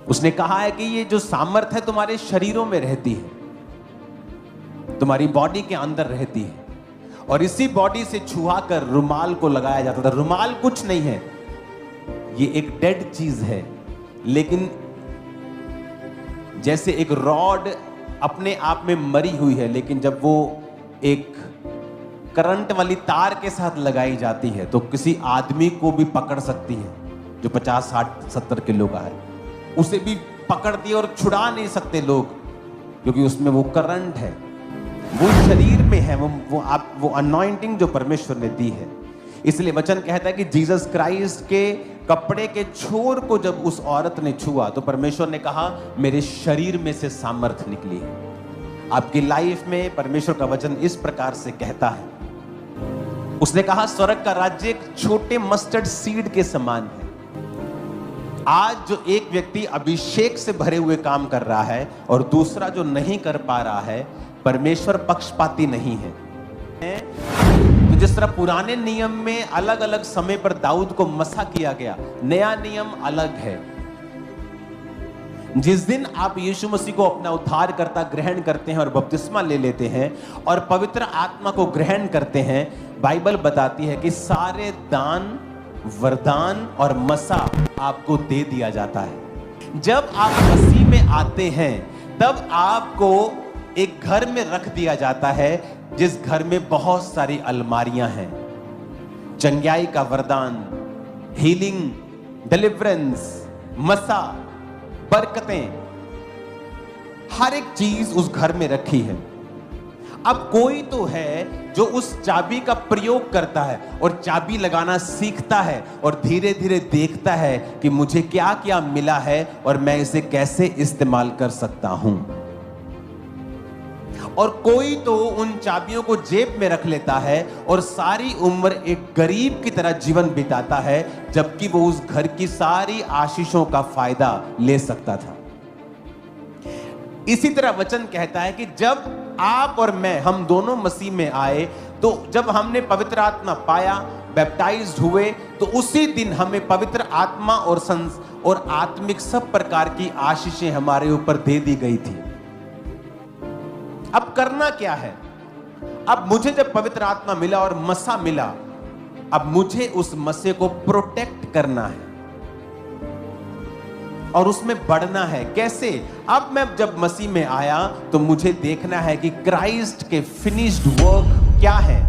उसने कहा है कि ये जो सामर्थ है तुम्हारे शरीरों में रहती है, तुम्हारी बॉडी के अंदर रहती है, और इसी बॉडी से छुआ कर रुमाल को लगाया जाता था। रुमाल कुछ नहीं है, ये एक डेड चीज है, लेकिन जैसे एक रॉड अपने आप में मरी हुई है, लेकिन जब वो एक करंट वाली तार के साथ लगाई जाती है तो किसी आदमी को भी पकड़ सकती है, जो 50, 60, 70 किलो का है, उसे भी पकड़ दिए और छुड़ा नहीं सकते लोग, क्योंकि उसमें वो करंट है, वो शरीर में है, वो अनॉइंटिंग जो परमेश्वर ने दी है। इसलिए वचन कहता है कि जीसस क्राइस्ट के कपड़े के छोर को जब उस औरत ने छुआ तो परमेश्वर ने कहा मेरे शरीर में से सामर्थ निकली है। आपकी लाइफ में परमेश्वर का वचन इस प्रकार से कहता है, उसने कहा स्वर्ग का राज्य एक छोटे मस्टर्ड सीड के समान है। आज जो एक व्यक्ति अभिषेक से भरे हुए काम कर रहा है और दूसरा जो नहीं कर पा रहा है, परमेश्वर पक्षपाती नहीं है। तो जिस तरह पुराने नियम में अलग अलग समय पर दाऊद को मसा किया गया, नया नियम अलग है। जिस दिन आप यीशु मसीह को अपना उद्धारकर्ता ग्रहण करते हैं और बपतिस्मा ले लेते हैं और पवित्र आत्मा को ग्रहण करते हैं, बाइबल बताती है कि सारे दान, वरदान और मसा आपको दे दिया जाता है। जब आप मसीह में आते हैं तब आपको एक घर में रख दिया जाता है, जिस घर में बहुत सारी अलमारियां हैं। चंगाई का वरदान, हीलिंग, डिलीवरेंस, मसा, बरकतें, हर एक चीज उस घर में रखी है। अब कोई तो है जो उस चाबी का प्रयोग करता है और चाबी लगाना सीखता है और धीरे धीरे देखता है कि मुझे क्या क्या मिला है और मैं इसे कैसे इस्तेमाल कर सकता हूं। और कोई तो उन चाबियों को जेब में रख लेता है और सारी उम्र एक गरीब की तरह जीवन बिताता है, जबकि वो उस घर की सारी आशीषों का फायदा ले सकता था। इसी तरह वचन कहता है कि जब आप और मैं, हम दोनों मसीह में आए, तो जब हमने पवित्र आत्मा पाया, बैप्टाइज्ड हुए, तो उसी दिन हमें पवित्र आत्मा और आत्मिक सब प्रकार की आशीषें हमारे ऊपर दे दी गई थी। अब करना क्या है? अब मुझे जब पवित्र आत्मा मिला और मसा मिला, अब मुझे उस मसे को प्रोटेक्ट करना है और उसमें बढ़ना है। कैसे? अब मैं जब मसीह में आया तो मुझे देखना है कि क्राइस्ट के फिनिश्ड वर्क क्या है।